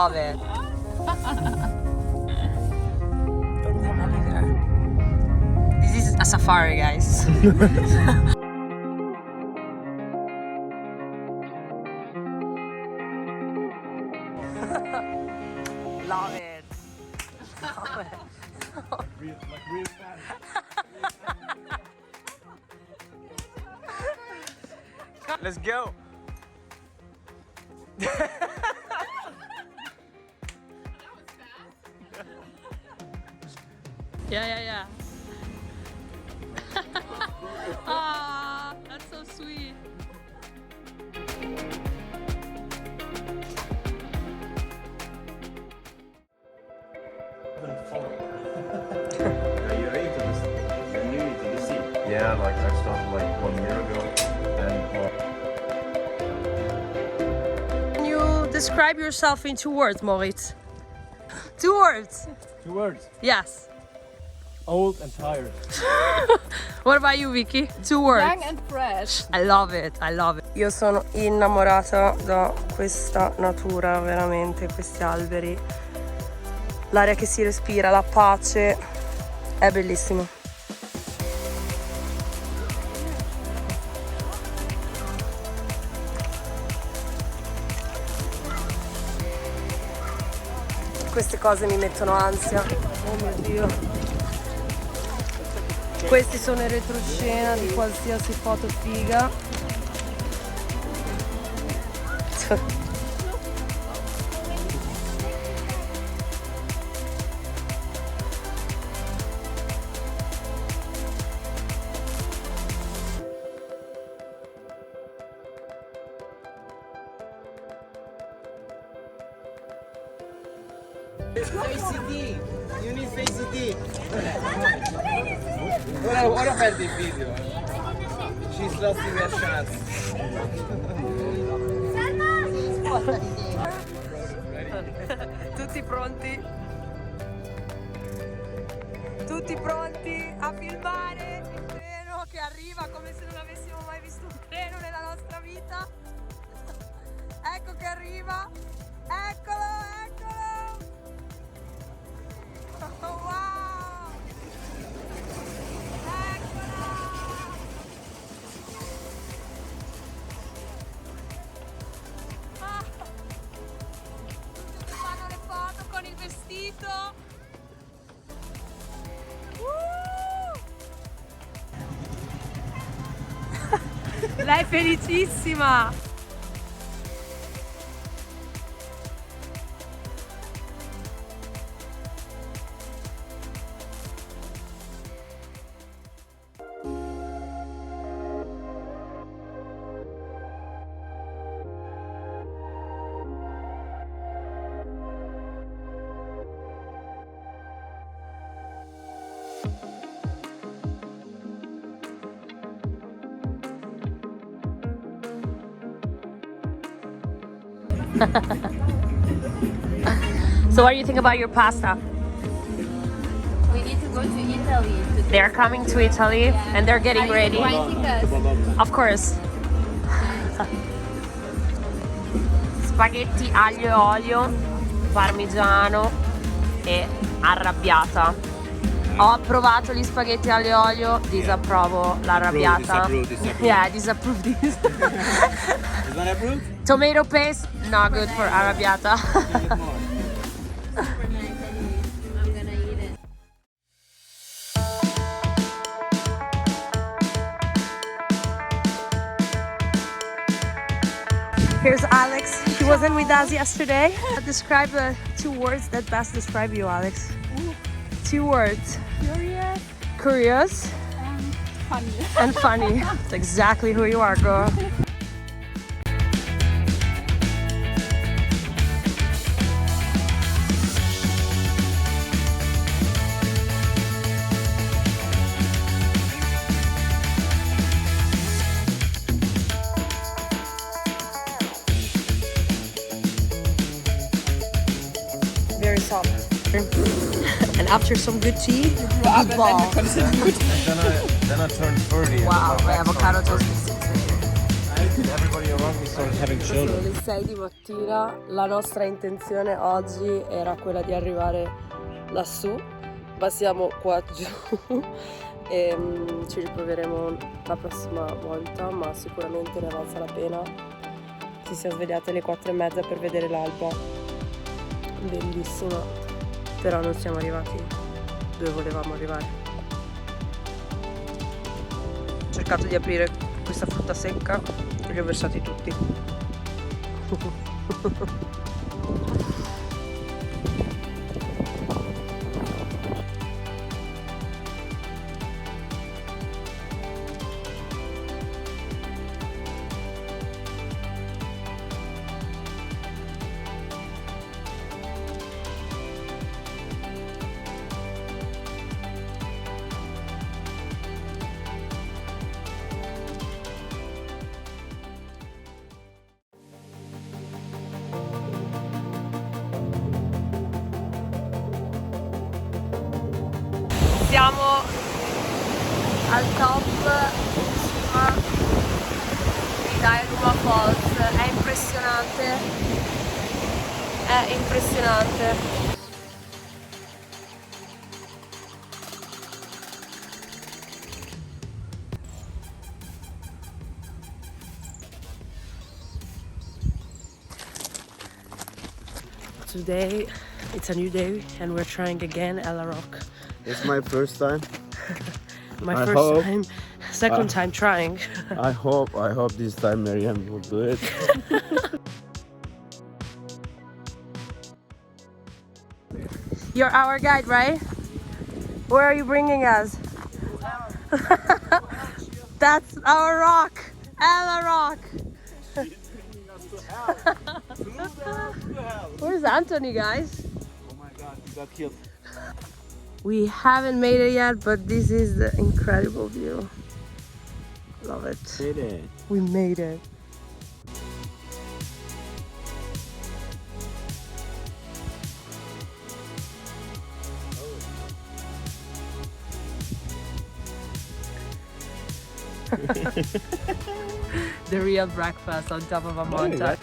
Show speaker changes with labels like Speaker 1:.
Speaker 1: love it. This is a safari, guys. Love it. Love it.
Speaker 2: Real fast.
Speaker 1: Let's go. Yeah. Ah, that's so sweet.
Speaker 2: You're into this. You're new to the sea. Yeah, like I started like 1 year ago, and
Speaker 1: Can you describe yourself in 2 words, Moritz? 2 words.
Speaker 2: 2 words.
Speaker 1: Yes.
Speaker 2: Old and tired.
Speaker 1: What about you, Vicky? 2 words.
Speaker 3: Young and fresh.
Speaker 1: I love it. Io sono innamorata da questa natura, veramente, questi alberi. L'aria che si respira, la pace, è bellissimo. Queste cose mi mettono ansia. Oh mio Dio. Questi sono il retroscena di qualsiasi foto figa.
Speaker 4: Face ID, you need Face ID. Ora perdi il video. She's losing her chance.
Speaker 1: Tutti pronti? Tutti pronti a filmare il treno che arriva come se non avessimo mai visto un treno nella nostra vita? Ecco che arriva! Eccolo! Oh, wow! Eccola! Ah! Tutti fanno le foto con il vestito. Lei è felicissima! So what do you think about your pasta?
Speaker 3: We need to go to Italy.
Speaker 1: They're coming to Italy and they're getting ready.
Speaker 3: Inviting us.
Speaker 1: Of course. Spaghetti aglio e olio, parmigiano e arrabbiata. Ho approvato gli spaghetti aglio e olio, disapprovo l'arrabbiata.
Speaker 2: Disapprove.
Speaker 1: Yeah, disapprove this.
Speaker 2: Is that approved?
Speaker 1: Tomato paste, not good for arrabbiata.
Speaker 3: Super nice. I'm gonna eat it.
Speaker 1: Here's Alex. He wasn't with us yesterday. Describe 2 words that best describe you, Alex. 2 words.
Speaker 3: Curious
Speaker 1: Curious
Speaker 3: and funny.
Speaker 1: and funny. That's exactly who you are, girl. Very soft. And after some good tea, good ball.
Speaker 2: Then I turned 30.
Speaker 1: Wow, my avocado toast is
Speaker 2: Everybody around me started having
Speaker 1: Sono
Speaker 2: children.
Speaker 1: le 6 di mattina, la nostra intenzione oggi era quella di arrivare lassù, ma siamo qua giù e ci riproveremo la prossima volta, ma sicuramente ne valsa la pena. Ci siamo svegliate alle 4:30 per vedere l'alba, bellissima, però non siamo arrivati dove volevamo arrivare. Ho cercato di aprire questa frutta secca e li ho versati tutti. Siamo al top, cima di Dyaluma Falls, è impressionante, è impressionante. Today it's a new day and we're trying again Ella Rock.
Speaker 5: It's my first time.
Speaker 1: My
Speaker 5: I
Speaker 1: first
Speaker 5: hope-
Speaker 1: time, second time trying.
Speaker 5: I hope this time Miriam will do it.
Speaker 1: You're our guide, right? Where are you bringing us? That's our rock, Ella Rock. Where's Anthony, guys?
Speaker 5: Oh my god, he got killed.
Speaker 1: We haven't made it yet, but this is the incredible view. Love it.
Speaker 5: Did it?
Speaker 1: We made it. The real breakfast on top of a mountain.